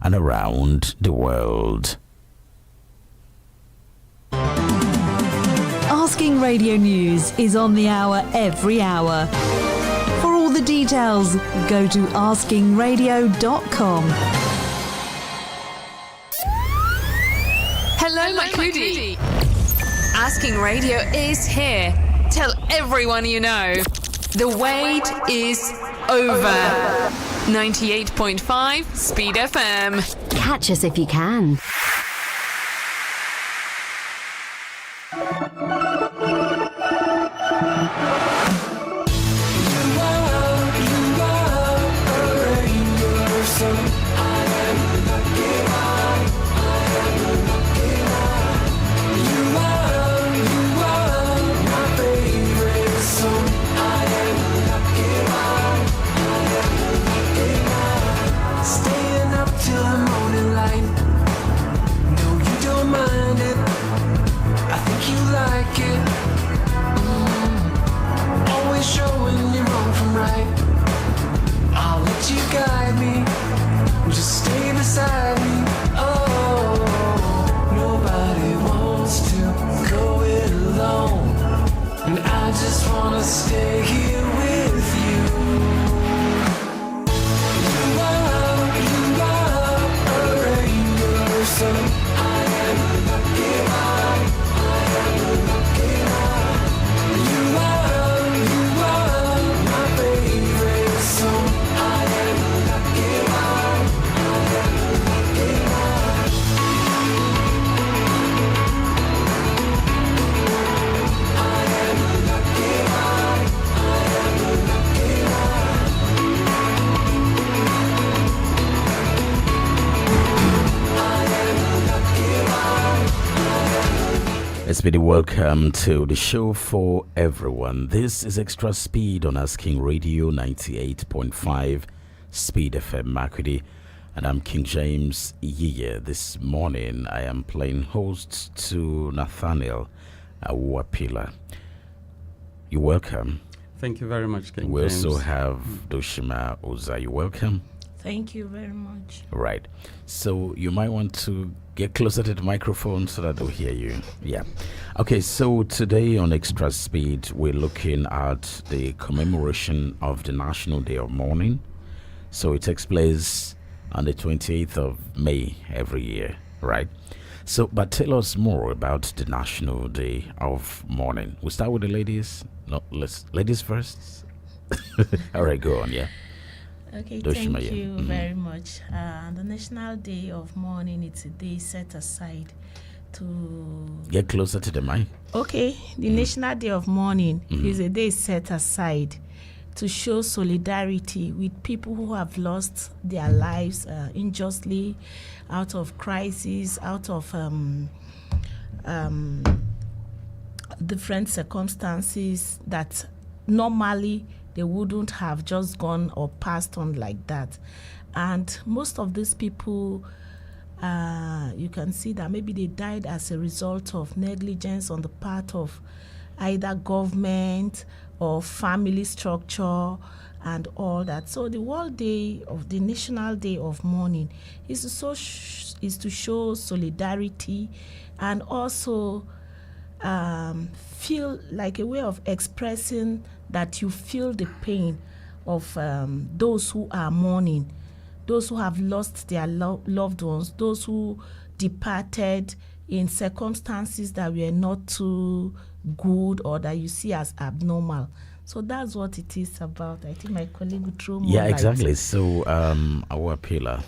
and around the world. Asking Radio News is on the hour every hour. For all the details, go to askingradio.com. Hello, my Kudi. Asking Radio is here. Tell everyone you know. The wait is over. 98.5 Speed FM. Catch us if you can. Speedy, welcome to the show for everyone. This is Extra Speed on Asking Radio 98.5 Speed FM Makurdi, and I'm King James YiYE. This morning I am playing host to Nathaniel Awuapila. You're welcome. Thank you very much, King We James. also have Dooshima Oza. You're welcome. Thank you very much. Right. So you might want to get closer to the microphone so that they'll hear you. Yeah. Okay, so today on Extra Speed, we're looking at the commemoration of the National Day of Mourning. So it takes place on the 28th of May every year, right? So, but tell us more about the National Day of Mourning. We'll start with the ladies. No, ladies first. All right, go on, yeah. Okay, Dooshima, thank yeah. you very much. The National Day of Mourning, it's a day set aside to... Get closer to the mic. Okay, the National Day of Mourning is a day set aside to show solidarity with people who have lost their lives unjustly, out of crisis, out of different circumstances that normally they wouldn't have just gone or passed on like that. And most of these people, you can see that maybe they died as a result of negligence on the part of either government or family structure and all that. So the World Day of the National Day of Mourning is to show solidarity and also feel like a way of expressing that you feel the pain of those who are mourning, those who have lost their loved ones, those who departed in circumstances that were not too good or that you see as abnormal. So that's what it is about. I think my colleague would throw more light. Exactly. So, Awuapila,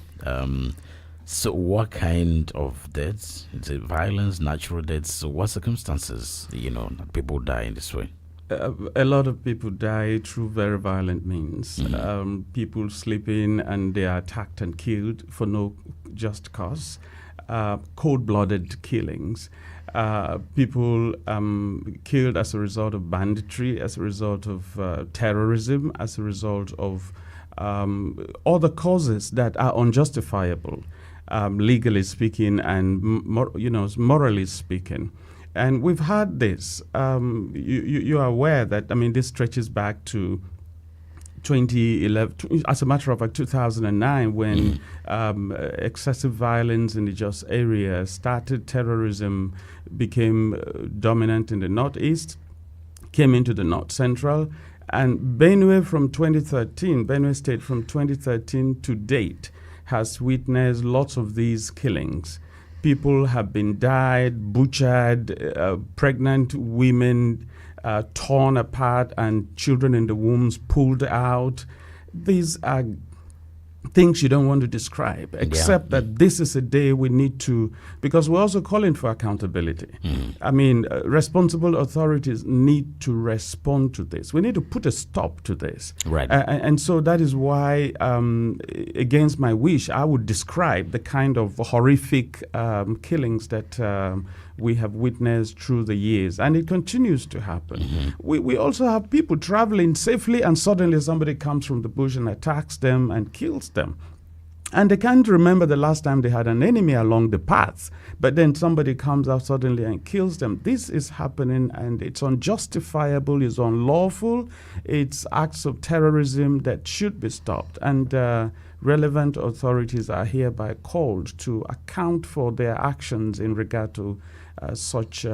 so what kind of deaths? Is it violence, natural deaths? So what circumstances, that people die in this way? A lot of people die through very violent means. People sleeping and they are attacked and killed for no just cause. Cold-blooded killings. People killed as a result of banditry, as a result of terrorism, as a result of other causes that are unjustifiable, legally speaking and morally speaking. And we've had this. You are aware that this stretches back to 2011, as a matter of fact, 2009, when excessive violence in the Jos area started, terrorism became dominant in the northeast, came into the north central, and Benue State from 2013 to date has witnessed lots of these killings. People have been died, butchered, pregnant women torn apart, and children in the wombs pulled out. These are things you don't want to describe, except that this is a day we need to, because we're also calling for accountability. I mean, responsible authorities need to respond to this. We need to put a stop to this. Right. And so that is why, against my wish, I would describe the kind of horrific killings that we have witnessed through the years, and it continues to happen. We also have people traveling safely, and suddenly somebody comes from the bush and attacks them and kills them. And they can't remember the last time they had an enemy along the path, but then somebody comes out suddenly and kills them. This is happening, and it's unjustifiable, it's unlawful, it's acts of terrorism that should be stopped. And relevant authorities are hereby called to account for their actions in regard to such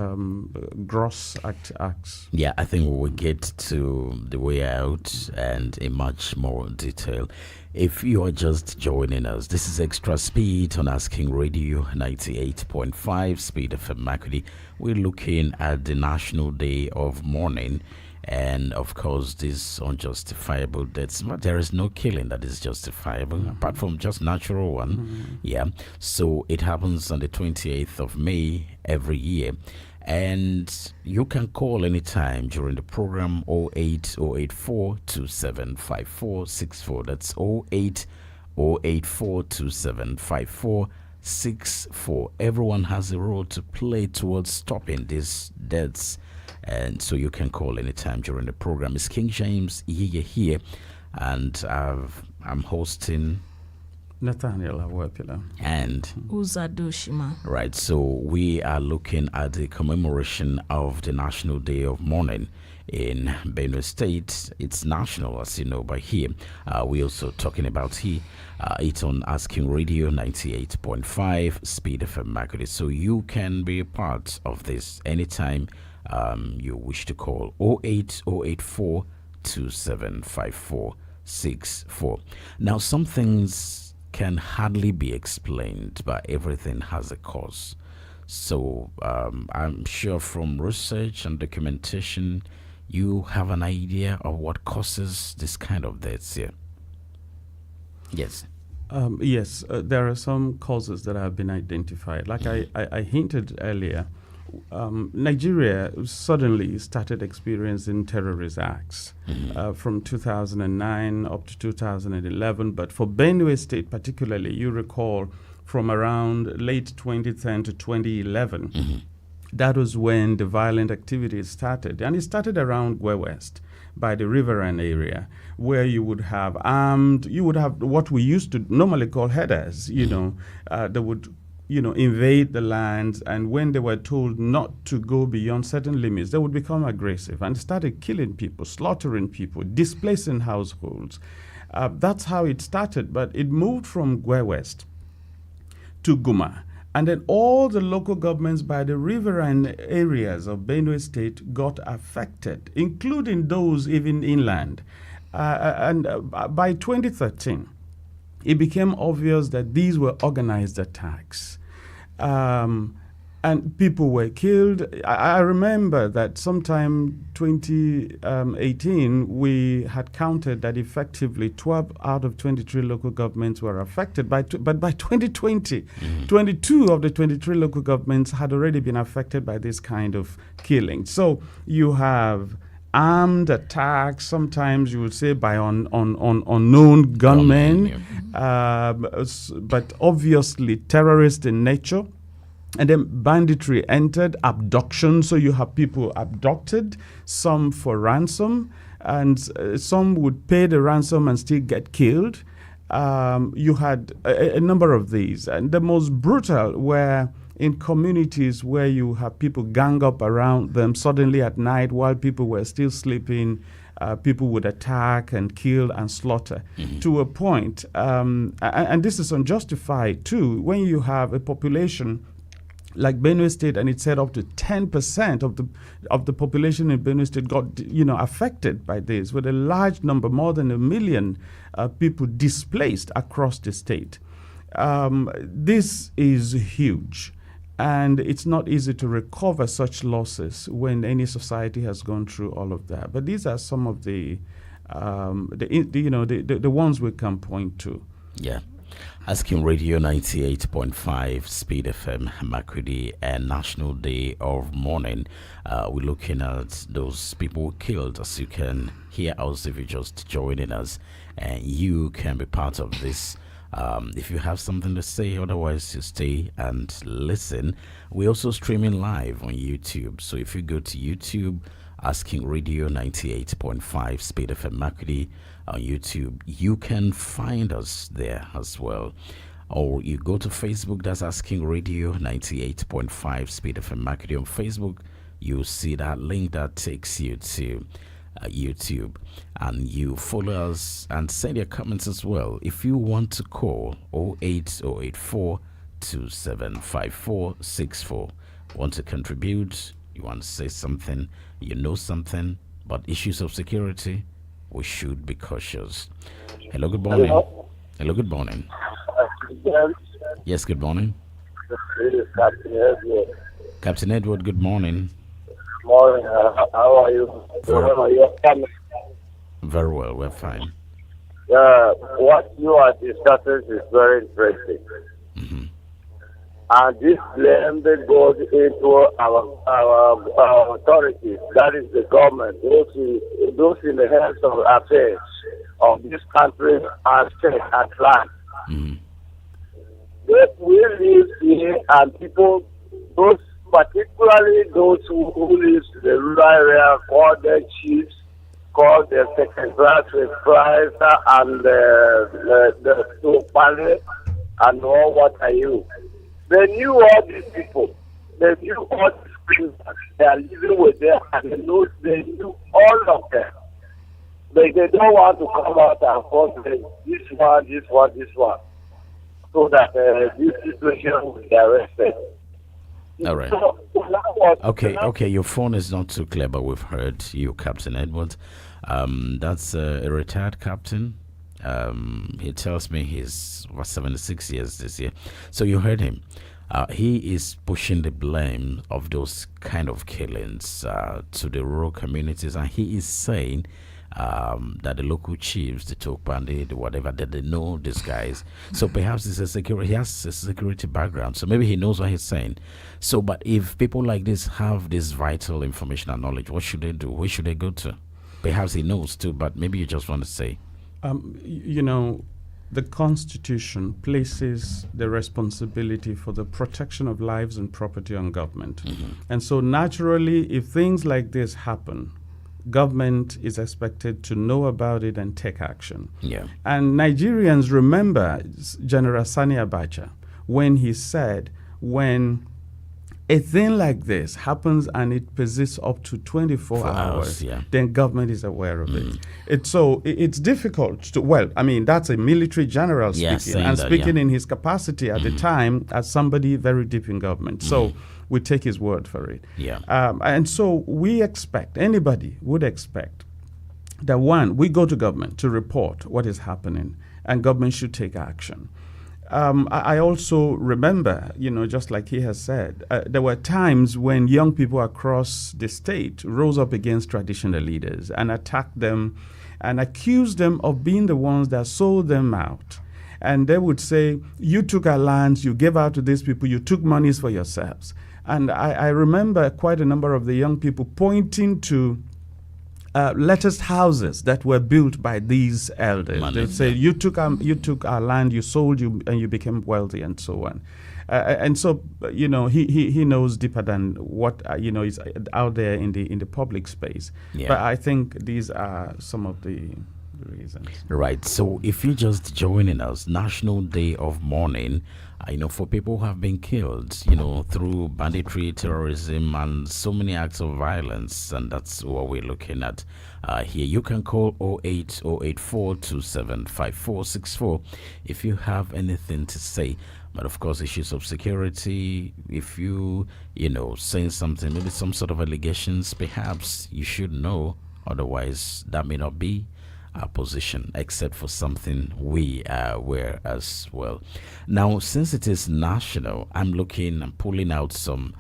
gross acts. Yeah, I think we will get to the way out and in much more detail. If you are just joining us, this is Extra Speed on Asking Radio 98.5 Speed FM Makurdi. We're looking at the National Day of Mourning. And of course, this unjustifiable deaths. There is no killing that is justifiable, apart from just natural one. Yeah. So it happens on the 28th of May every year. And you can call anytime during the program 08084 275464. That's 08084 275464. Everyone has a role to play towards stopping these deaths. And so you can call anytime during the program. It's King James YiYE here, and I'm hosting Nathaniel Awuapila and Dooshima. Right, so we are looking at the commemoration of the National Day of Mourning in Benue State. It's national, as you know, by here. We're also talking about it on Asking Radio 98.5 Speed FM Makurdi. So you can be a part of this anytime you wish to call 08084 275464. Now, some things can hardly be explained, but everything has a cause. So I'm sure from research and documentation, you have an idea of what causes this kind of deaths here. Yes. Yes, there are some causes that have been identified. Like I hinted earlier, Nigeria suddenly started experiencing terrorist acts from 2009 up to 2011. But for Benue State particularly, you recall from around late 2010 to 2011, that was when the violent activities started. And it started around Gwe West by the riverine area, where you would have what we used to normally call headers, they would invade the lands, and when they were told not to go beyond certain limits, they would become aggressive and started killing people, slaughtering people, displacing households. That's how it started, but it moved from Gwe West to Guma. And then all the local governments by the riverine areas of Benue State got affected, including those even inland. By 2013, it became obvious that these were organized attacks. And people were killed. I remember that sometime 2018, we had counted that effectively 12 out of 23 local governments were affected. But by 2020, 22 of the 23 local governments had already been affected by this kind of killing. So you have armed attacks, sometimes you would say by unknown gunmen, but obviously terrorist in nature. And then banditry entered, abduction. So you have people abducted, some for ransom, and some would pay the ransom and still get killed. You had a number of these. And the most brutal were in communities where you have people gang up around them suddenly at night while people were still sleeping, people would attack and kill and slaughter to a point. And this is unjustified too. When you have a population like Benue State, and it said up to 10% of the population in Benue State got affected by this, with a large number, more than 1 million people displaced across the state. This is huge, and it's not easy to recover such losses when any society has gone through all of that. But these are some of the ones we can point to. Yeah. Asking Radio 98.5 Speed FM Makurdi and National Day of Mourning. We're looking at those people killed. As you can hear us if you're just joining us, and you can be part of this. If you have something to say, otherwise you stay and listen. We're also streaming live on YouTube. So if you go to YouTube, Asking Radio 98.5 Speed FM Makurdi on YouTube, you can find us there as well. Or you go to Facebook, that's Asking Radio 98.5 Speed FM Makurdi on Facebook. You'll see that link that takes you to YouTube, and you follow us and send your comments as well. If you want to call 08084 275464, want to contribute, you want to say something, you know something about issues of security, we should be cautious. Hello, good morning. Hello, good morning. Yes, good morning. This is Captain Edward. Captain Edward, good morning. Morning. How are you? Very well, we're fine. What you are discussing is very interesting. Mm-hmm. And this blame that goes into our authorities, that is the government, those in the hands of affairs of this country and state at large. Mm-hmm. We live here, and people, those particularly those who live in the rural area, call their chiefs, call their second class advisor, and the Pale, and all what are you. They knew all these people. They knew all these criminals. They are living with them, and they knew all of them. They don't want to come out and force this one, so that this situation will be arrested. All right. Okay. Your phone is not too clear, but we've heard you, Captain Edward. That's a retired captain. He tells me he's 76 years this year. So you heard him. He is pushing the blame of those kind of killings to the rural communities, and he is saying that the local chiefs, the Tok Bandit, the whatever, that they know these guys. So perhaps he has a security background, so maybe he knows what he's saying. So, but if people like this have this vital information and knowledge, what should they do? Where should they go to? Perhaps he knows too, but maybe you just want to say. The Constitution places the responsibility for the protection of lives and property on government. Mm-hmm. And so naturally, if things like this happen, government is expected to know about it and take action. Yeah. And Nigerians remember General Sani Abacha when he said, when a thing like this happens and it persists up to 24 hours, then government is aware of it. It's difficult to, that's a military general speaking, and speaking in his capacity at the time as somebody very deep in government. So we take his word for it. Yeah. And so anybody would expect that, one, we go to government to report what is happening, and government should take action. I also remember, just like he has said, there were times when young people across the state rose up against traditional leaders and attacked them and accused them of being the ones that sold them out. And they would say, you took our lands, you gave out to these people, you took monies for yourselves. And I remember quite a number of the young people pointing to lettuce houses that were built by these elders. They say, you took our land, you sold, and you became wealthy, and so on. And so, he knows deeper than what is out there in the public space. Yeah. But I think these are some of the reasons. Right. So if you're just joining us, National Day of Mourning, for people who have been killed, through banditry, terrorism, and so many acts of violence. And that's what we're looking at here. You can call 08084275464 if you have anything to say. But of course, issues of security, if you, saying something, maybe some sort of allegations, perhaps you should know. Otherwise, that may not be our position, except for something we are aware as well. Now, since it is national, I'm pulling out some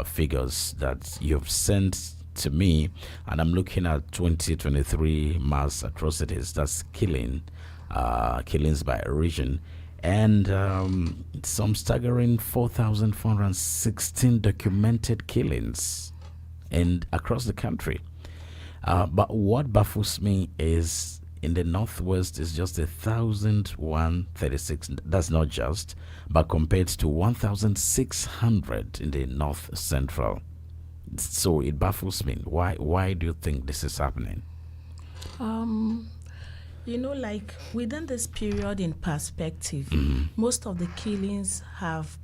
figures that you've sent to me, and I'm looking at 2023 mass atrocities. That's killings by region, and some staggering 4,416 documented killings and across the country. But what baffles me is in the Northwest is just 1,136. That's not just, but compared to 1,600 in the North Central. So it baffles me. Why do you think this is happening? Like within this period in perspective, most of the killings have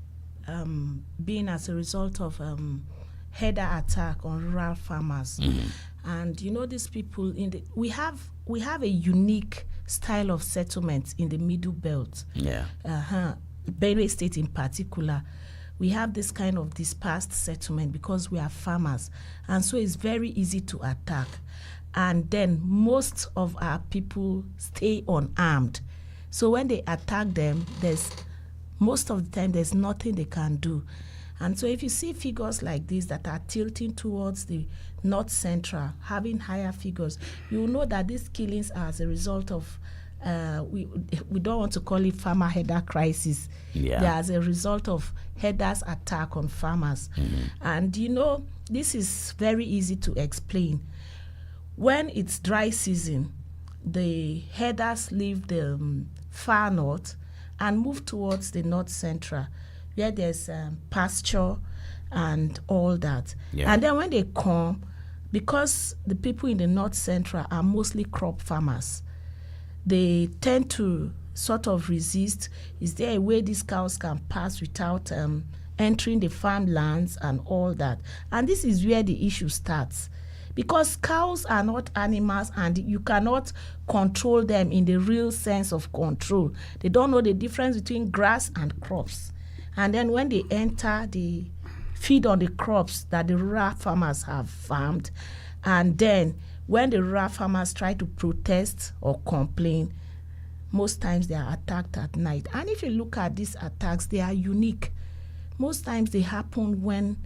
been as a result of header attack on rural farmers. And these people we have a unique style of settlement in the Middle Belt. Yeah. Benue State in particular. We have this kind of dispersed settlement because we are farmers, and so it's very easy to attack. And then most of our people stay unarmed. So when they attack them, most of the time there's nothing they can do. And so if you see figures like this that are tilting towards the North Central, having higher figures, you will know that these killings are as a result of, we don't want to call it farmer header crisis. Yeah. They're as a result of headers attack on farmers. And this is very easy to explain. When it's dry season, the headers leave the far north and move towards the North Central, where there's pasture and all that. Yeah. And then when they come, because the people in the North Central are mostly crop farmers, they tend to sort of resist. Is there a way these cows can pass without entering the farmlands and all that? And this is where the issue starts. Because cows are not animals and you cannot control them in the real sense of control. They don't know the difference between grass and crops. And then when they enter, they feed on the crops that the rural farmers have farmed. And then when the rural farmers try to protest or complain, most times they are attacked at night. And if you look at these attacks, they are unique. Most times they happen when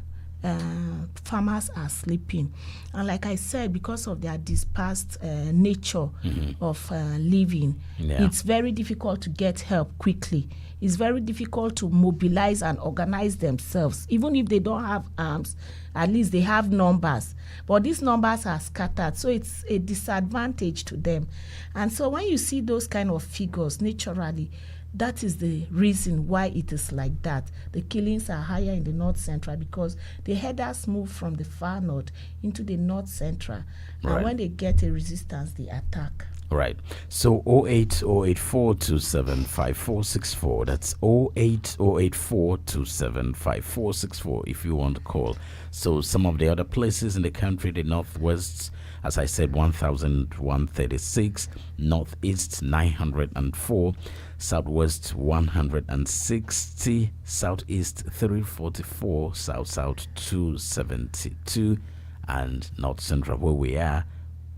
farmers are sleeping. And like I said, because of their dispersed nature of living, it's very difficult to get help quickly. It's very difficult to mobilize and organize themselves. Even if they don't have arms, at least they have numbers. But these numbers are scattered, so it's a disadvantage to them. And so when you see those kind of figures, naturally, that is the reason why it is like that. The killings are higher in the North Central because the headers move from the far north into the North Central. And when they get a resistance, they attack. Right. So 08084275464. That's 08084275464 if you want to call. So some of the other places in the country, the Northwest, as I said, 1,136, Northeast 904, Southwest 160, Southeast 344, South 272, and North Central, where we are,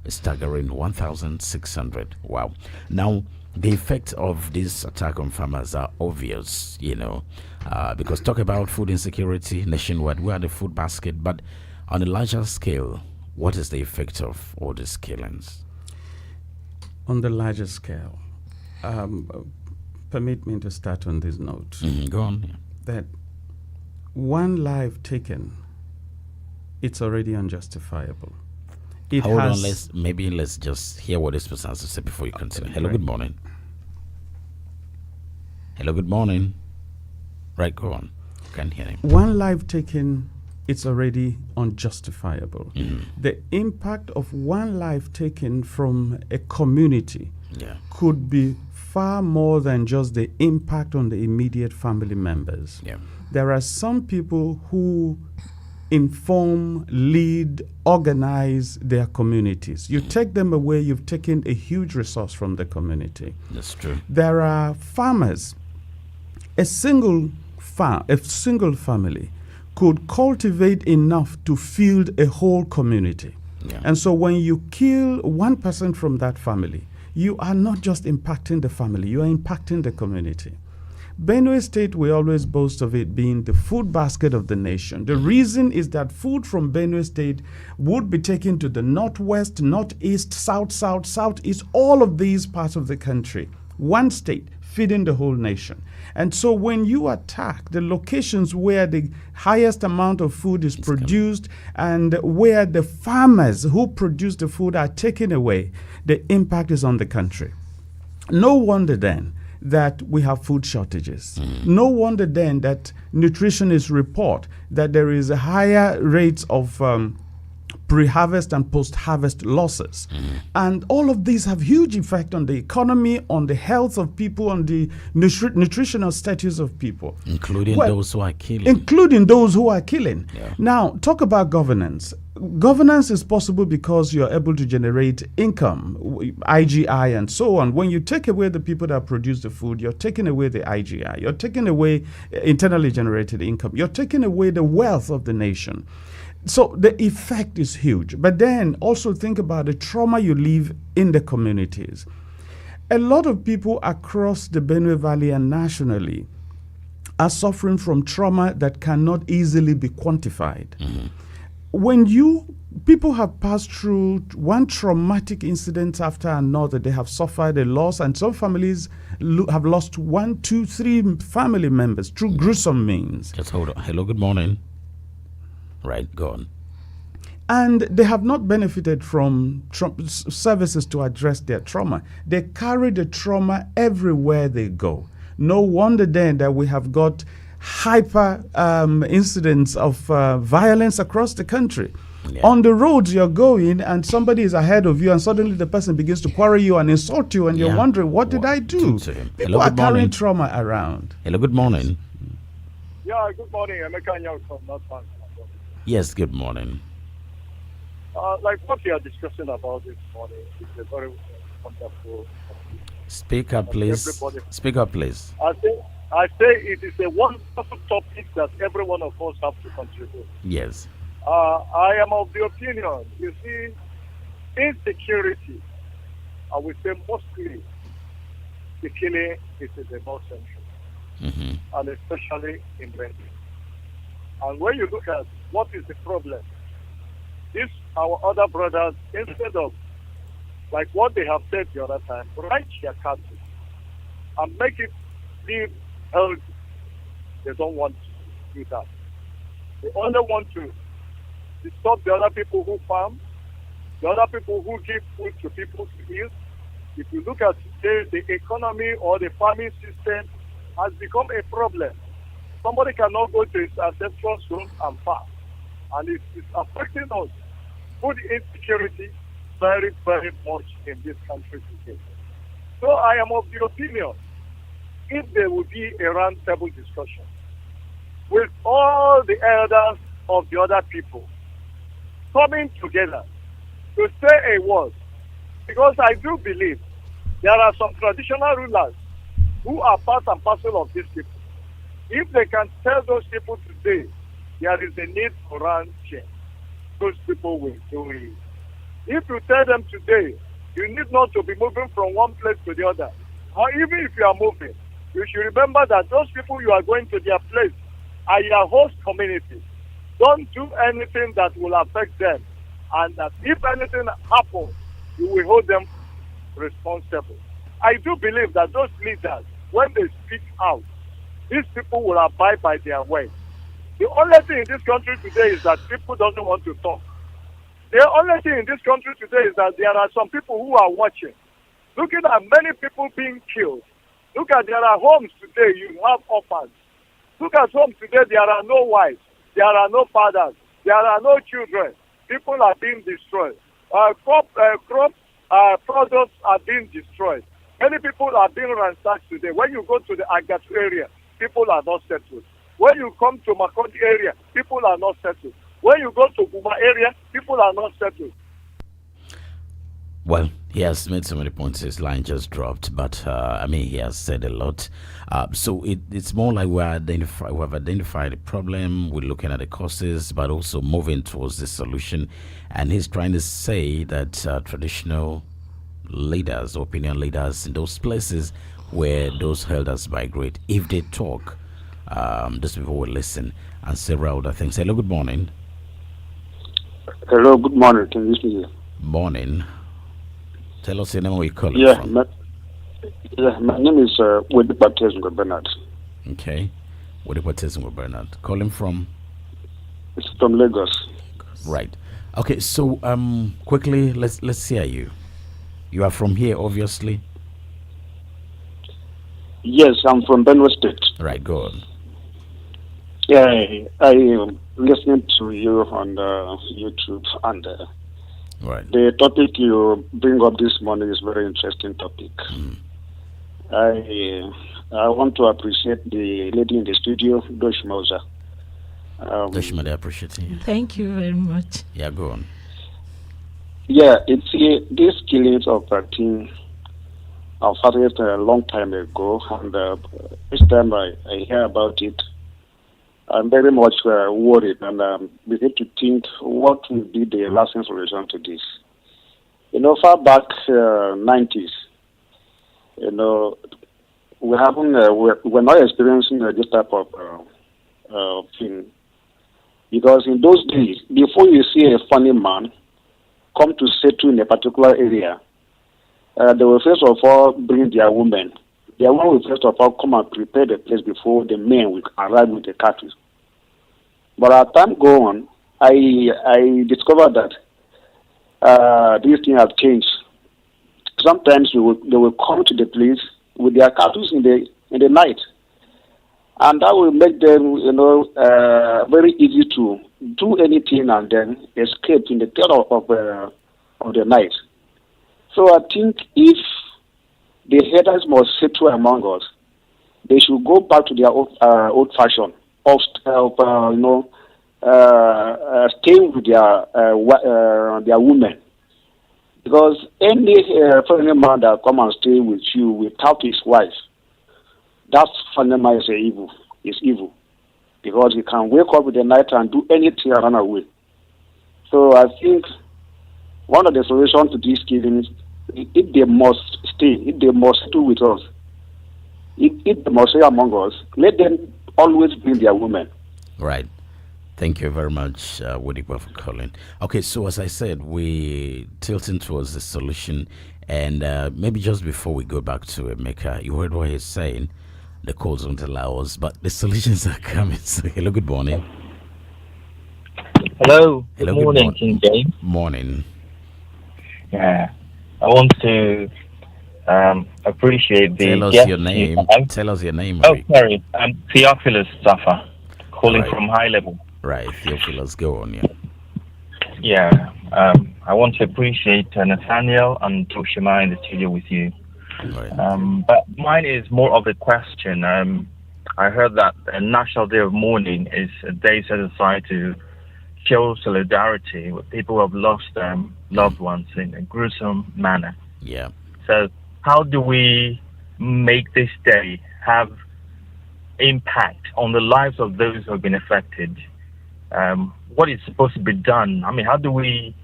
a staggering 1,600. Wow. Now, the effect of this attack on farmers are obvious, because talk about food insecurity nationwide, we are the food basket, but on a larger scale, what is the effect of all these killings? On the larger scale, permit me to start on this note. Go on. Yeah. That one life taken, it's already unjustifiable. Hold on, let's just hear what this person has to say before you continue. Hello, good morning. Hello, good morning. Right, go on. Can't hear him. One life taken it's already unjustifiable. The impact of one life taken from a community could be far more than just the impact on the immediate family members. There are some people who inform, lead, organize their communities. You take them away, you've taken a huge resource from the community. That's true. There are farmers. A single family could cultivate enough to feed a whole community. And so when you kill one person from that family, you are not just impacting the family, you are impacting the community. Benue State, we always boast of it being the food basket of the nation. The reason is that food from Benue State would be taken to the northwest, northeast, southeast, all of these parts of the country. One state feeding the whole nation. And so when you attack the locations where the highest amount of food is produced and where the farmers who produce the food are taken away, the impact is on the country. No wonder then that we have food shortages. No wonder then that nutritionists report that there is a higher rates of pre-harvest and post-harvest losses. And all of these have huge effect on the economy, on the health of people, on the nutritional status of people. Including those who are killing. Including those who are killing. Now, talk about governance. Governance is possible because you're able to generate income, IGI and so on. When you take away the people that produce the food, you're taking away the IGI. You're taking away internally generated income. You're taking away the wealth of the nation. So the effect is huge. But then also think about the trauma you leave in the communities. A lot of people across the Benue Valley and nationally are suffering from trauma that cannot easily be quantified. When people have passed through one traumatic incident after another, they have suffered a loss, and some families have lost 1, 2, 3 family members through gruesome means. Just hold on. Hello, good morning. Right, go on. And they have not benefited from services to address their trauma. They carry the trauma everywhere they go. No wonder then that we have got hyper incidents of violence across the country. On the roads you're going and somebody is ahead of you and suddenly the person begins to quarrel you and insult you and you're wondering, what did I do? People are carrying trauma around. Hello, good morning. Yeah, good morning. I'm Nathaniel from North Bank. Yes, good morning. Like what we are discussing about this morning is a very wonderful. Speak up, please. Speak up, please. I say it is a wonderful topic that every one of us have to contribute. Yes. I am of the opinion, you see, insecurity, I would say mostly the killing is in the North Central, and especially in Benue. And when you look at what is the problem, these our other brothers, instead of like what they have said the other time, right their cattle and make it live healthy. They don't want to do that. They only want to stop the other people who farm, the other people who give food to people to eat. If you look at today, the economy or the farming system has become a problem. Somebody cannot go to his ancestral home and farm. And it's affecting us. Food insecurity very, very much in this country today. So I am of the opinion, if there would be a round table discussion with all the elders of the other people coming together to say a word, because I do believe there are some traditional rulers who are part and parcel of these people. If they can tell those people today there is a need for round change, those people will do it. If you tell them today you need not to be moving from one place to the other, or even if you are moving, you should remember that those people you are going to their place are your host communities. Don't do anything that will affect them, and that if anything happens, you will hold them responsible. I do believe that those leaders, when they speak out, these people will abide by their words. The only thing in this country today is that people don't want to talk. The only thing in this country today is that there are some people who are watching, looking at many people being killed. Look at there are homes today, you have orphans. Look at homes today, there are no wives. There are no fathers. There are no children. People are being destroyed. Crop products are being destroyed. Many people are being ransacked today. When you go to the Agatu area, people are not settled. When you come to Makodi area, people are not settled. When you go to Guma area, people are not settled. Well, he has made so many points. His line just dropped, but he has said a lot. So it's more like we have identified the problem. We're looking at the causes, but also moving towards the solution. And he's trying to say that traditional leaders, opinion leaders in those places where those elders migrate, if they talk, those people will listen, and several other things. Hello, good morning. Hello, good morning. Can you hear me? Morning. Tell us your name, where you're calling from. My name is Awuapila Bernard. Okay. Awuapila Bernard. Calling from? It's from Lagos. Right. Okay, so quickly, let's hear you. You are from here, obviously. Yes, I'm from Benue State. Right, go on. Yeah, I am listening to you on YouTube, and right. The topic you bring up this morning is a very interesting topic. I want to appreciate the lady in the studio, Dooshima. Dooshima, I appreciate you. Thank you very much. Yeah, go on. Yeah, it's these killings of a teen I started a long time ago, and each time I hear about it, I'm very much worried, and begin to think what will be the lasting solution to this. Far back 90s, we haven't we're not experiencing this type of thing, because in those days, before you see a funny man come to settle in a particular area, they will first of all bring their women. Their women will first of all come and prepare the place before the men will arrive with the cattle. But as time go on, I discovered that these things have changed. Sometimes they will come to the place with their cattle in the night, and that will make them very easy to do anything and then escape in the terror of the night. So I think if the headers must settle among us, they should go back to their old fashion of staying with their women. Because any foreign man that come and stay with you without his wife, that foreign man is evil. It's evil. Because he can wake up in the night and do anything and run away. So I think one of the solutions to these killings, if they must stay, if they must stay with us, if they must stay among us, let them always bring their women. Right. Thank you very much, Awuapila, for calling. Okay, so as I said, we tilting towards the solution, and maybe just before we go back to Emeka, you heard what he's saying. The calls don't allow us, but the solutions are coming. So, hello, good morning. Hello. Hello, good morning, King James. Morning. Yeah, I want to appreciate the. Tell us your name. Tell us your name. Oh, sorry. I'm Theophilus Safa, calling right. from High Level. Right, Theophilus, go on. Yeah. I want to appreciate Nathaniel and Dooshima in the studio with you. Right. But mine is more of a question. I heard that a National Day of Mourning is a day set aside to show solidarity with people who have lost loved ones in a gruesome manner. Yeah. So how do we make this day have impact on the lives of those who have been affected? What is supposed to be done? I mean, how do we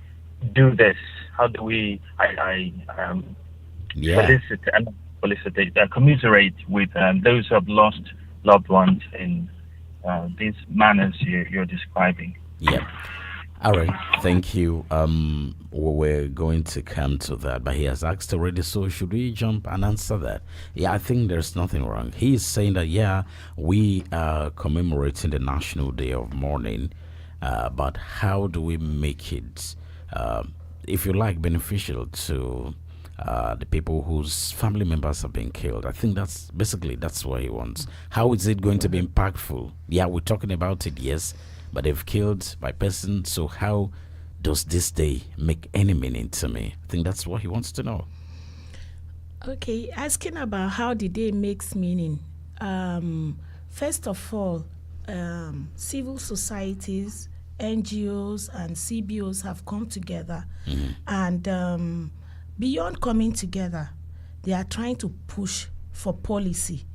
do this? How do we commiserate with those who have lost loved ones in these manners you're describing? Yeah. All right. Thank you. We're going to come to that, but he has asked already, so should we jump and answer that? Yeah, I think there's nothing wrong. He is saying that, yeah, we are commemorating the National Day of Mourning, but how do we make it, if you like, beneficial to the people whose family members have been killed? I think that's what he wants. How is it going to be impactful? Yeah, we're talking about it, yes, but they've killed my person. So how does this day make any meaning to me? I think that's what he wants to know. Okay, asking about how the day makes meaning. First of all, civil societies, NGOs, and CBOs have come together, and beyond coming together, they are trying to push for policy,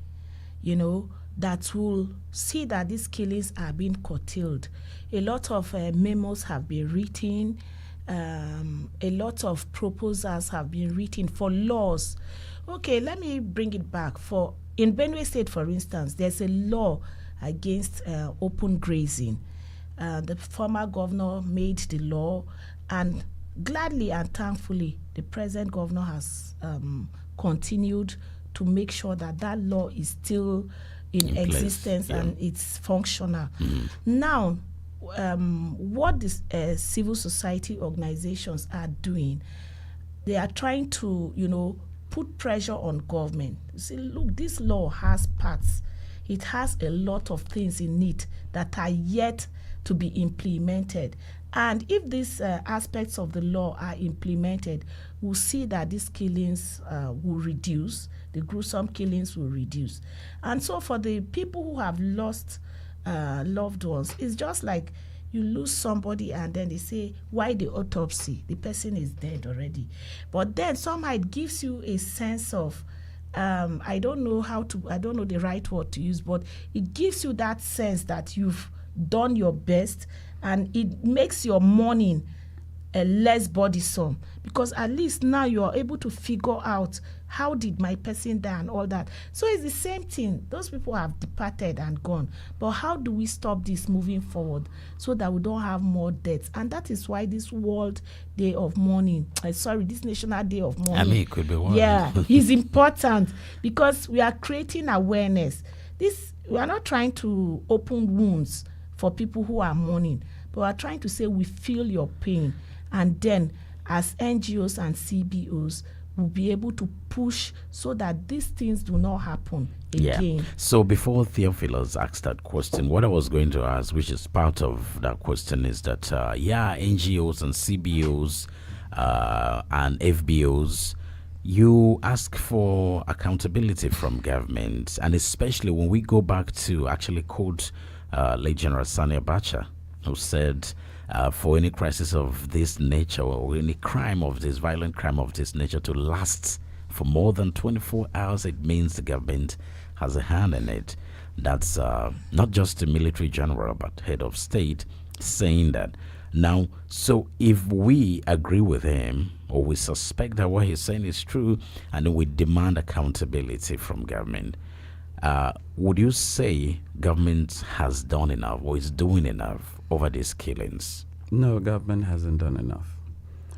that will see that these killings are being curtailed. A lot of memos have been written. A lot of proposals have been written for laws. Okay, let me bring it back. In Benue State, for instance, there's a law against open grazing. The former governor made the law, and gladly and thankfully, the present governor has continued to make sure that law is still in existence and it's functional. Now, what these civil society organizations are doing, they are trying to, put pressure on government. See, look, this law has parts. It has a lot of things in it that are yet to be implemented. And if these aspects of the law are implemented, we'll see that these killings will reduce, the gruesome killings will reduce. And so for the people who have lost loved ones, it's just like you lose somebody and then they say, why the autopsy? The person is dead already. But then somehow it gives you a sense of, I don't know the right word to use, but it gives you that sense that you've done your best, and it makes your mourning less burdensome, because at least now you are able to figure out how did my person die and all that. So it's the same thing. Those people have departed and gone, but how do we stop this moving forward so that we don't have more deaths? And that is why this World Day of Mourning, this National Day of Mourning, I mean, it could be one. Yeah, is important, because we are creating awareness. We are not trying to open wounds for people who are mourning, but we are trying to say we feel your pain, and then as NGOs and CBOs, we'll be able to push so that these things do not happen again. Yeah. So before Theophilus asked that question, what I was going to ask, which is part of that question, is that NGOs and CBOs and FBOs, you ask for accountability from government, and especially when we go back to actually quote late General Sani Abacha, who said, for any crisis of this nature or any crime of this, violent crime of this nature to last for more than 24 hours, it means the government has a hand in it. That's not just a military general, but head of state saying that. Now, so if we agree with him, or we suspect that what he's saying is true, and then we demand accountability from government, would you say government has done enough or is doing enough over these killings? No, government hasn't done enough.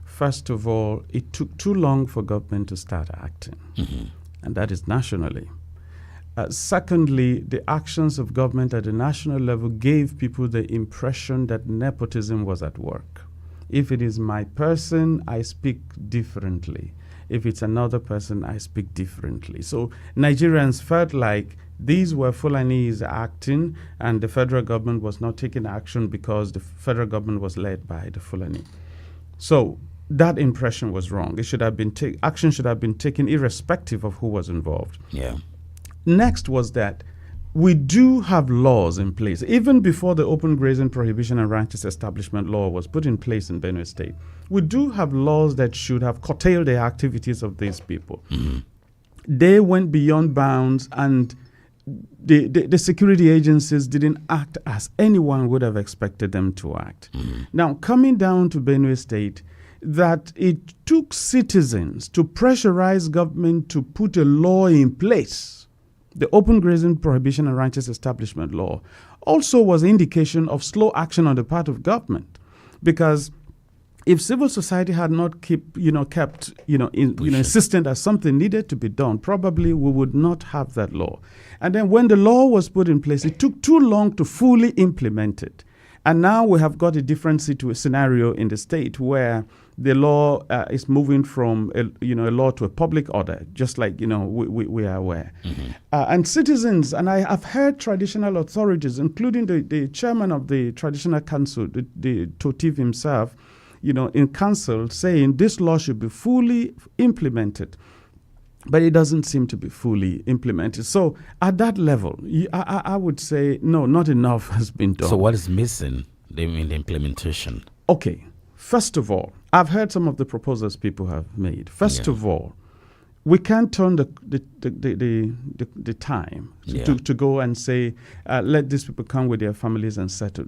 First of all, it took too long for government to start acting, and that is nationally. Secondly, the actions of government at the national level gave people the impression that nepotism was at work. If it is my person, I speak differently. If it's another person, I speak differently. So Nigerians felt like these were Fulanese acting, and the federal government was not taking action because the federal government was led by the Fulani. So that impression was wrong. It should have been action should have been taken irrespective of who was involved. Yeah. Next was that we do have laws in place. Even before the Open Grazing Prohibition and Ranches Establishment Law was put in place in Benue State, we do have laws that should have curtailed the activities of these people. They went beyond bounds, and the security agencies didn't act as anyone would have expected them to act. Now, coming down to Benue State, that it took citizens to pressurize government to put a law in place. The Open Grazing Prohibition and Ranches Establishment Law also was an indication of slow action on the part of government, because if civil society had not kept insistent that something needed to be done, probably we would not have that law. And then when the law was put in place, it took too long to fully implement it. And now we have got a different scenario in the state where the law is moving from a law to a public order, just like we are aware. And citizens, and I have heard traditional authorities, including the chairman of the traditional council, the Totif himself, in council, saying this law should be fully implemented. But it doesn't seem to be fully implemented. So at that level, I would say, no, not enough has been done. So what is missing in the implementation? Okay. First of all, I've heard some of the proposals people have made. First of all, we can't turn the time to go and say, let these people come with their families and settle.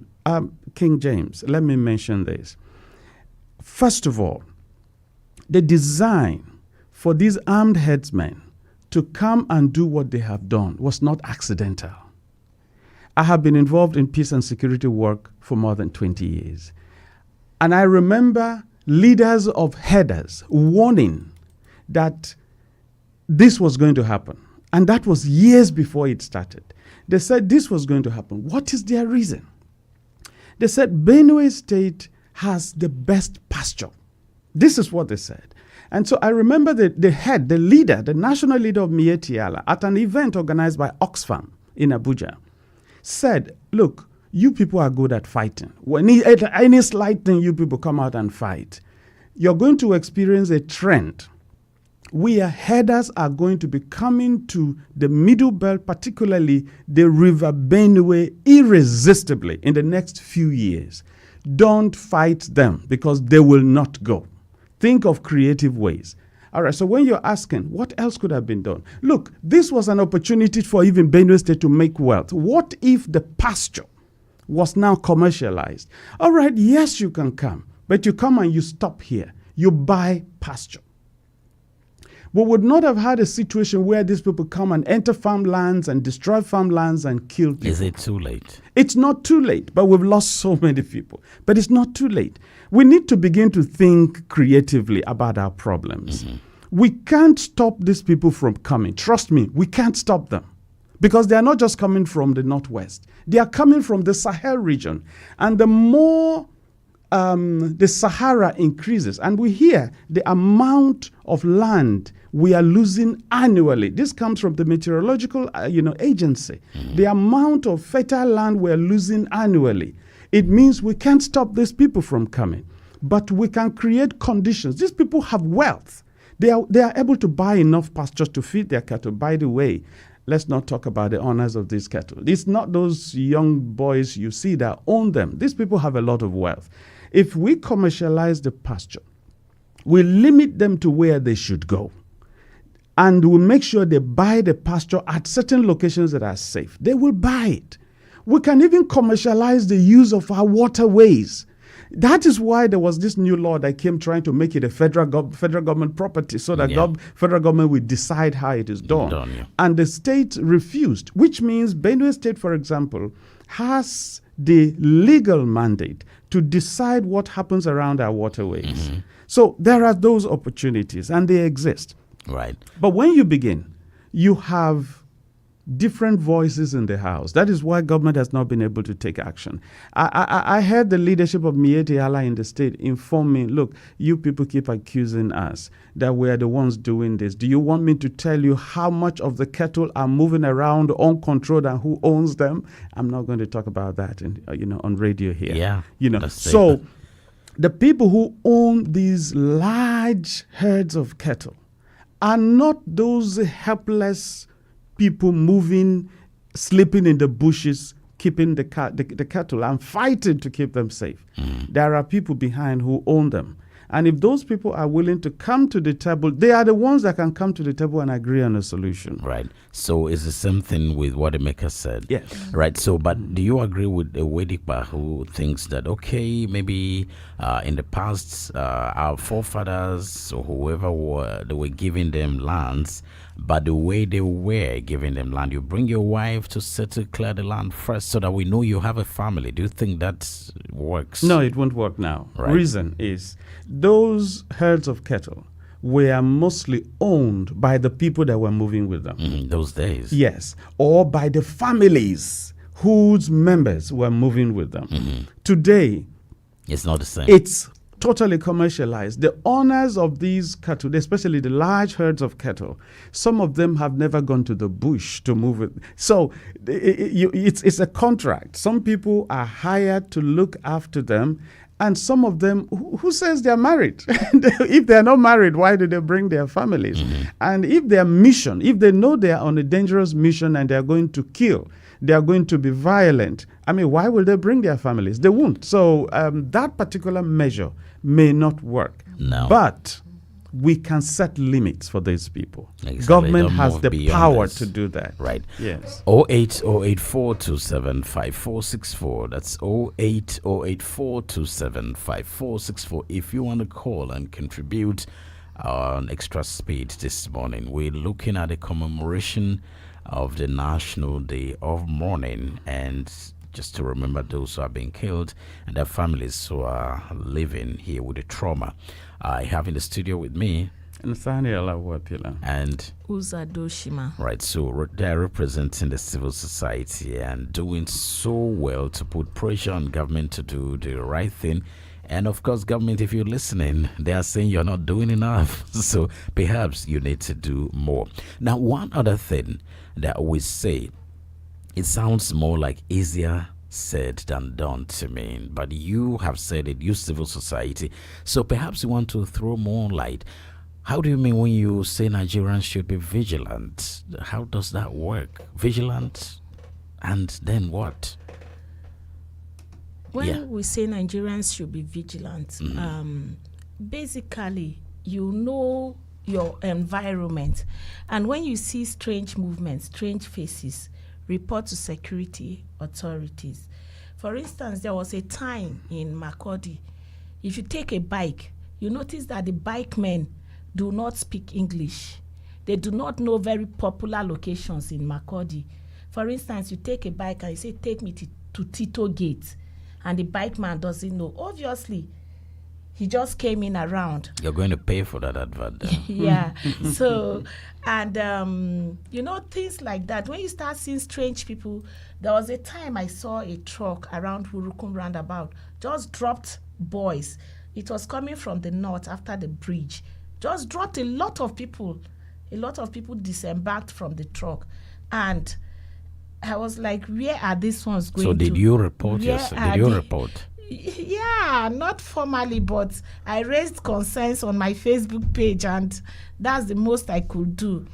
King James, let me mention this. First of all, the design for these armed headsmen to come and do what they have done was not accidental. I have been involved in peace and security work for more than 20 years. And I remember leaders of headers warning that this was going to happen. And that was years before it started. They said this was going to happen. What is their reason? They said Benue State has the best pasture. This is what they said. And so I remember the leader, the national leader of Miyetti Allah, at an event organized by Oxfam in Abuja, said, look, you people are good at fighting. When any slight thing, you people come out and fight. You're going to experience a trend where headers are going to be coming to the Middle Belt, particularly the River Benue, irresistibly in the next few years. Don't fight them because they will not go. Think of creative ways. All right, so when you're asking, what else could have been done? Look, this was an opportunity for even Benue State to make wealth. What if the pasture was now commercialized? All right, yes, you can come, but you come and you stop here. You buy pasture. We would not have had a situation where these people come and enter farmlands and destroy farmlands and kill people. Is it too late? It's not too late, but we've lost so many people. But it's not too late. We need to begin to think creatively about our problems. We can't stop these people from coming. Trust me, we can't stop them. Because they are not just coming from the northwest. They are coming from the Sahel region. And the more the Sahara increases, and we hear the amount of land we are losing annually. This comes from the meteorological agency. The amount of fertile land we are losing annually. It means we can't stop these people from coming, but we can create conditions. These people have wealth. They are able to buy enough pastures to feed their cattle. By the way, let's not talk about the owners of these cattle. It's not those young boys you see that own them. These people have a lot of wealth. If we commercialize the pasture, we limit them to where they should go. And we'll make sure they buy the pasture at certain locations that are safe. They will buy it. We can even commercialize the use of our waterways. That is why there was this new law that came trying to make it a federal government property so that federal government will decide how it is done. And the state refused, which means Benue State, for example, has the legal mandate to decide what happens around our waterways. So there are those opportunities, and they exist. Right. But when you begin, you have different voices in the house. That is why government has not been able to take action. I heard the leadership of Miyetti Allah in the state inform me, look, you people keep accusing us that we are the ones doing this. Do you want me to tell you how much of the cattle are moving around uncontrolled and who owns them? I'm not going to talk about that on radio here. Yeah. So the people who own these large herds of cattle are not those helpless people moving, sleeping in the bushes, keeping the cattle and fighting to keep them safe. There are people behind who own them. And if those people are willing to come to the table, they are the ones that can come to the table and agree on a solution. Right. So it's the same thing with what Emeka said. Yes. Right. So, but do you agree with Awuapila who thinks that, okay, maybe in the past, our forefathers or whoever they were giving them lands, but the way they were giving them land, you bring your wife to settle, clear the land first so that we know you have a family. Do you think that works? No, it won't work now. Right. Reason is those herds of cattle were mostly owned by the people that were moving with them. Those days. Yes. Or by the families whose members were moving with them. Today, it's not the same. It's totally commercialized. The owners of these cattle, especially the large herds of cattle, some of them have never gone to the bush to move it. So it's a contract. Some people are hired to look after them, and some of them, who says they're married? If they're not married, why do they bring their families? And if their mission, if they know they are on a dangerous mission and they're going to kill, they are going to be violent, I mean, why will they bring their families? They won't. So that particular measure may not work. No. But we can set limits for these people. Exactly. Government Don't has move the beyond power this. to do that. Right. Yes. 08084275464. That's 08084275464. If you want to call and contribute on Extra Speed this morning, we're looking at a commemoration of the National Day of Mourning, and just to remember those who are being killed and their families who are living here with the trauma. I have in the studio with me Nathaniel Awuapila and Dooshima. right, so they're representing the civil society and doing so well to put pressure on government to do the right thing. And of course, government, if you're listening, they are saying you're not doing enough. So perhaps you need to do more. Now, one other thing that we say, it sounds more like easier said than done to me, but you have said it, you civil society. So perhaps you want to throw more light. How do you mean when you say Nigerians should be vigilant? How does that work? Vigilant, and then what? When we say Nigerians should be vigilant, basically, you know your environment. And when you see strange movements, strange faces, report to security authorities. For instance, there was a time in Makurdi, if you take a bike, you notice that the bike men do not speak English. They do not know very popular locations in Makurdi. For instance, you take a bike and you say, take me to Tito Gate, and the bike man doesn't know. Obviously, he just came in around. You're going to pay for that advert then. Yeah. So, and, things like that. When you start seeing strange people, there was a time I saw a truck around Hurukum roundabout, just dropped boys. It was coming from the north after the bridge. Just dropped a lot of people. A lot of people disembarked from the truck. And I was like, where are these ones going to? So did you report yourself? Did you report? Yeah, not formally, but I raised concerns on my Facebook page, and that's the most I could do.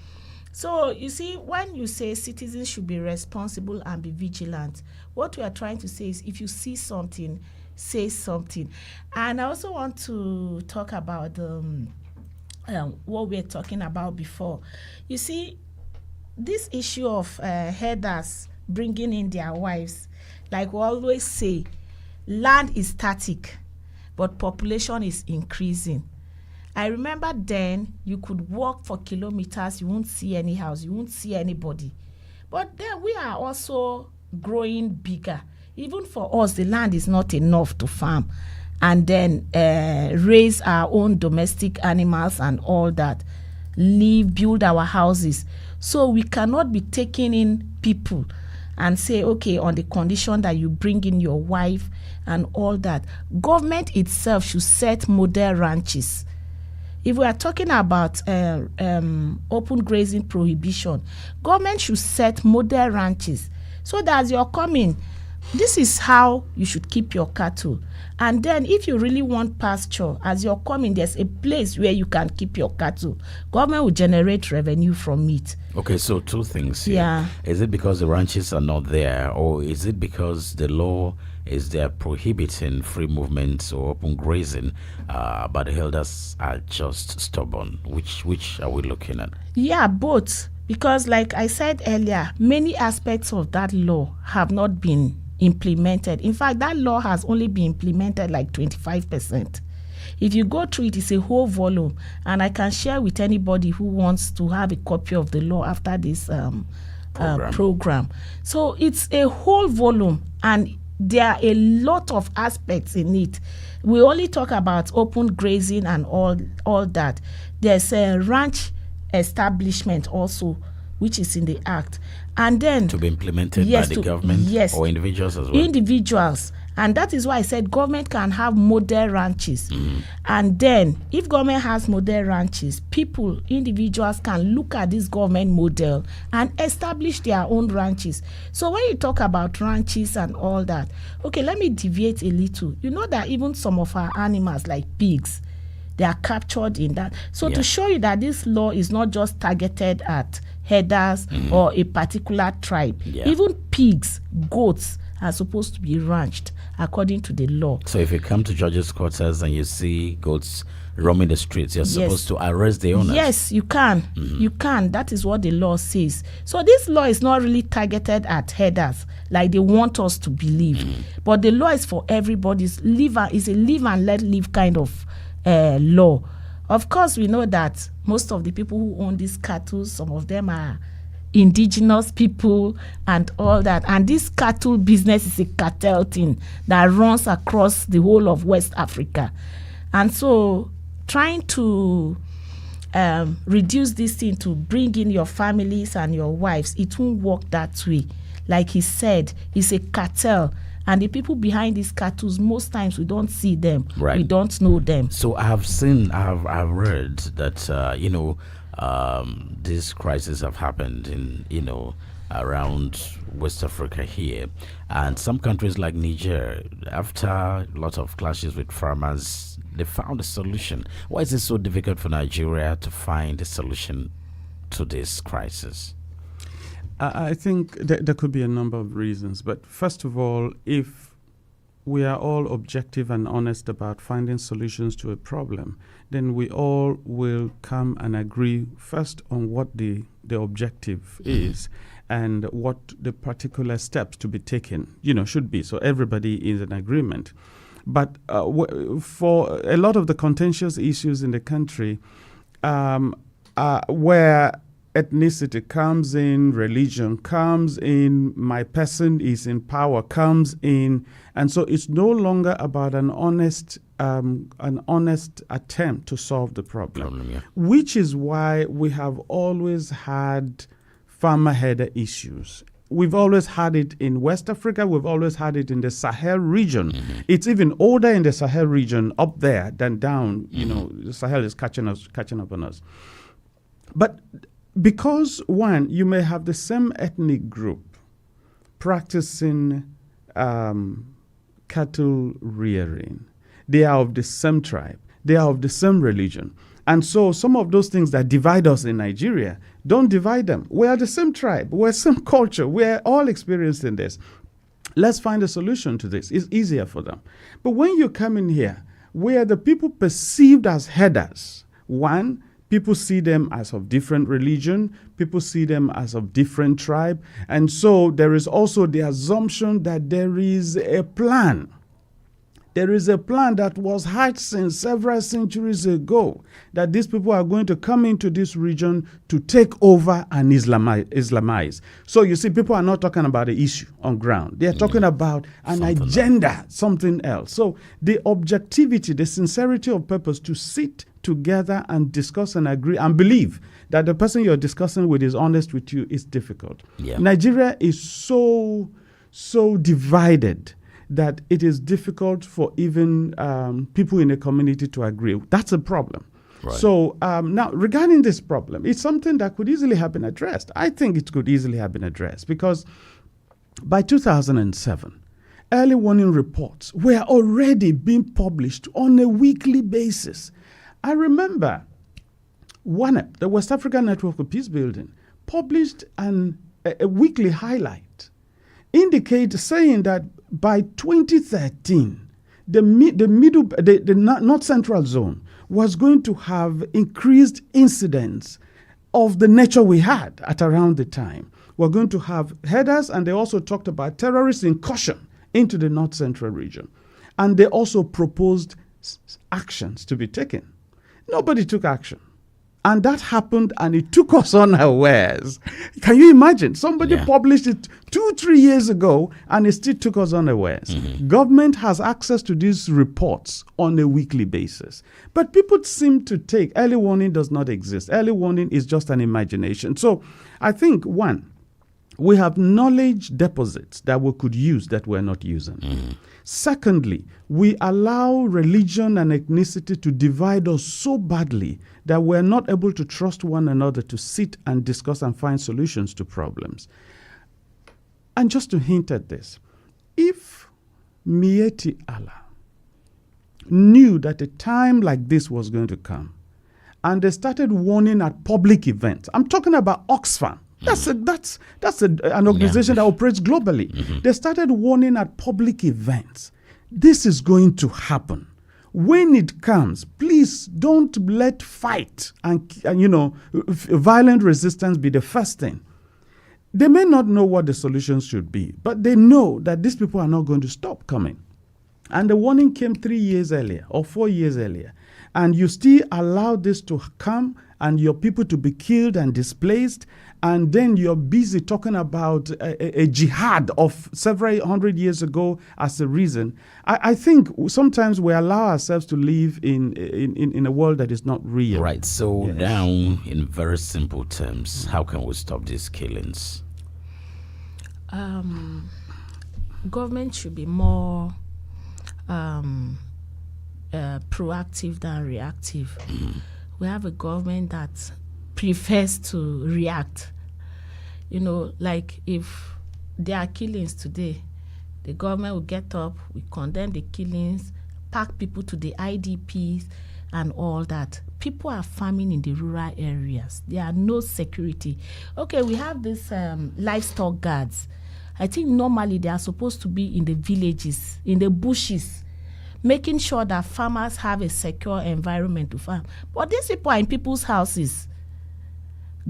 So, you see, when you say citizens should be responsible and be vigilant, what we are trying to say is if you see something, say something. And I also want to talk about what we were talking about before. You see, this issue of herders bringing in their wives, like we always say, land is static, but population is increasing. I remember then you could walk for kilometers, you won't see any house, you won't see anybody. But then we are also growing bigger. Even for us, the land is not enough to farm and then raise our own domestic animals and all that, build our houses. So we cannot be taking in people and say, okay, on the condition that you bring in your wife and all that. Government itself should set model ranches. If we are talking about open grazing prohibition, government should set model ranches so that as you're coming, this is how you should keep your cattle. And then if you really want pasture, as you're coming, there's a place where you can keep your cattle. Government will generate revenue from it. Okay, so two things here. Yeah. Is it because the ranches are not there, or is it because the law is there prohibiting free movement or open grazing, but the elders are just stubborn? Which are we looking at? Yeah, both. Because like I said earlier, many aspects of that law have not been implemented. In fact, that law has only been implemented like 25%. If you go through it, it's a whole volume, and I can share with anybody who wants to have a copy of the law after this program. So it's a whole volume, and there are a lot of aspects in it. We only talk about open grazing and all that. There's a ranch establishment also, which is in the act, and then to be implemented by the government, or individuals as well. Individuals, And that is why I said government can have model ranches. And then if government has model ranches, people, individuals can look at this government model and establish their own ranches. So when you talk about ranches and all that, okay, let me deviate a little. You know that even some of our animals like pigs, they are captured in that. So to show you that this law is not just targeted at herders or a particular tribe, even pigs, goats are supposed to be ranched according to the law. So if you come to judges' quarters and you see goats roaming the streets, you're supposed to arrest the owners. Yes, you can. You can. That is what the law says. So this law is not really targeted at herders like they want us to believe. But the law is for everybody. It's a live and let live kind of law. Of course, we know that most of the people who own these cattle, some of them are indigenous people and all that. And this cattle business is a cartel thing that runs across the whole of West Africa. And so trying to reduce this thing to bring in your families and your wives, it won't work that way. Like he said, it's a cartel. And the people behind these cattle, most times we don't see them. Right. We don't know them. So I've read that, these crises have happened in, around West Africa here. And some countries like Niger, after a lot of clashes with farmers, they found a solution. Why is it so difficult for Nigeria to find a solution to this crisis? I think there could be a number of reasons. But first of all, if we are all objective and honest about finding solutions to a problem, then we all will come and agree first on what the objective is and what the particular steps to be taken, should be. So everybody is in agreement. But for a lot of the contentious issues in the country, where ethnicity comes in, religion comes in, my person is in power comes in, and so it's no longer about an honest attempt to solve the problem, which is why we have always had farmer-herder issues. We've always had it in West Africa. We've always had it in the Sahel region. It's even older in the Sahel region up there than down. The Sahel is catching up on us. But because, one, you may have the same ethnic group practicing cattle rearing. They are of the same tribe. They are of the same religion. And so some of those things that divide us in Nigeria, don't divide them. We are the same tribe. We're same culture. We're all experiencing this. Let's find a solution to this. It's easier for them. But when you come in here, where the people perceived as herders, one, people see them as of different religion. People see them as of different tribe. And so there is also the assumption that there is a plan. There is a plan that was hatched since several centuries ago that these people are going to come into this region to take over and Islamize. So you see, people are not talking about the issue on ground. They are talking about an agenda, something else. So the objectivity, the sincerity of purpose to sit together and discuss and agree and believe that the person you're discussing with is honest with you is difficult. Nigeria is so divided that it is difficult for even people in a community to agree. That's a problem. Right. So now, regarding this problem, it's something that could easily have been addressed. I think it could easily have been addressed because by 2007, early warning reports were already being published on a weekly basis. I remember WANEP, the West African Network for Peace Building, published a weekly highlight saying that by 2013, the North Central Zone was going to have increased incidents of the nature we had at around the time. We're going to have herders, and they also talked about terrorist incursion into the North Central region. And they also proposed actions to be taken. Nobody took action. And that happened, and it took us unawares. Can you imagine? Somebody published it 2-3 years ago, and it still took us unawares. Government has access to these reports on a weekly basis. But people seem to take early warning does not exist. Early warning is just an imagination. So I think, one, We have knowledge deposits that we could use that we're not using. Secondly, we allow religion and ethnicity to divide us so badly that we're not able to trust one another to sit and discuss and find solutions to problems. And just to hint at this, if Mieti Allah knew that a time like this was going to come, and they started warning at public events, I'm talking about Oxfam. That's an organization that operates globally. They started warning at public events. This is going to happen. When it comes, please don't let fight and violent resistance be the first thing. They may not know what the solutions should be, but they know that these people are not going to stop coming. And the warning came 3 years earlier or 4 years earlier. And you still allow this to come and your people to be killed and displaced. And then you're busy talking about a jihad of several hundred years ago as a reason. I think sometimes we allow ourselves to live in a world that is not real. Right. So now, in very simple terms, how can we stop these killings? Government should be more proactive than reactive. We have a government that prefers to react. Like if there are killings today, the government will get up, we condemn the killings, pack people to the IDPs and all that. People are farming in the rural areas. There are no security. Okay, we have these livestock guards. I think normally they are supposed to be in the villages, in the bushes, making sure that farmers have a secure environment to farm. But these people are in people's houses,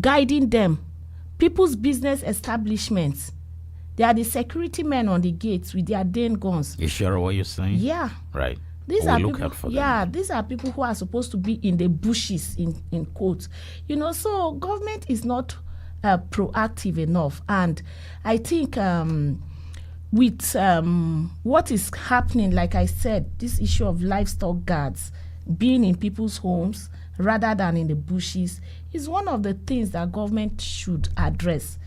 guiding them, people's business establishments. They are the security men on the gates with their Dane guns. You sure what you're saying? Yeah. Right. These are people who are supposed to be in the bushes, in quotes. So government is not proactive enough. And I think with what is happening, like I said, this issue of livestock guards being in people's homes rather than in the bushes is one of the things that government should address.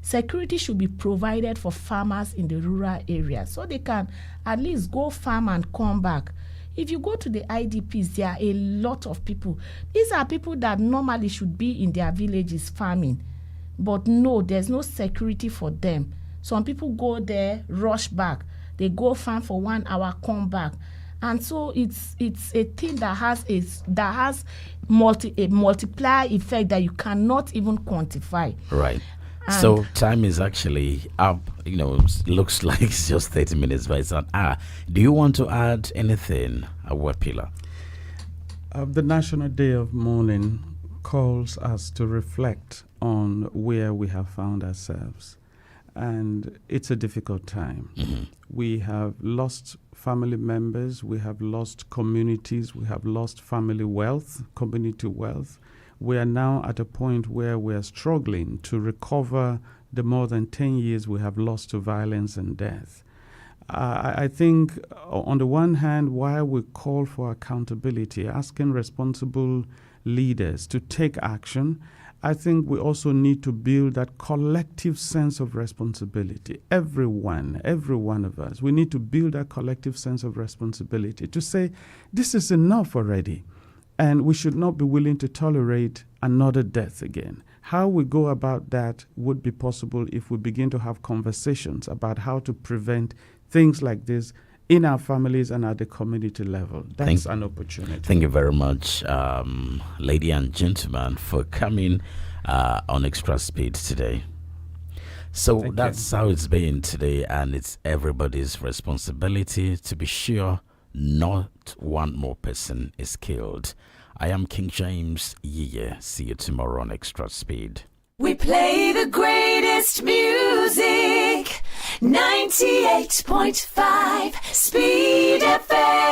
Security should be provided for farmers in the rural areas so they can at least go farm and come back. If you go to the IDPs, there are a lot of people. These are people that normally should be in their villages farming. But no, there's no security for them. Some people go there, rush back. They go farm for 1 hour, come back. And so it's a thing that has a multiplier effect that you cannot even quantify. Right. So time is actually up. Looks like it's just 30 minutes, but it's an hour. Do you want to add anything, Awuapila? The National Day of Mourning calls us to reflect on where we have found ourselves. And it's a difficult time. We have lost family members, we have lost communities, we have lost family wealth, community wealth. We are now at a point where we are struggling to recover the more than 10 years we have lost to violence and death. I think, on the one hand, while we call for accountability, asking responsible leaders to take action, I think we also need to build that collective sense of responsibility. Every one of us, we need to build that collective sense of responsibility to say, this is enough already. And we should not be willing to tolerate another death again. How we go about that would be possible if we begin to have conversations about how to prevent things like this in our families and at the community level. That's an opportunity. Thank you very much, lady and gentlemen, for coming on Extra Speed today. So that's how it's been today, and it's everybody's responsibility to be sure not one more person is killed. I am King James YiYE. See you tomorrow on Extra Speed. We play the greatest music, 98.5 Speed FM.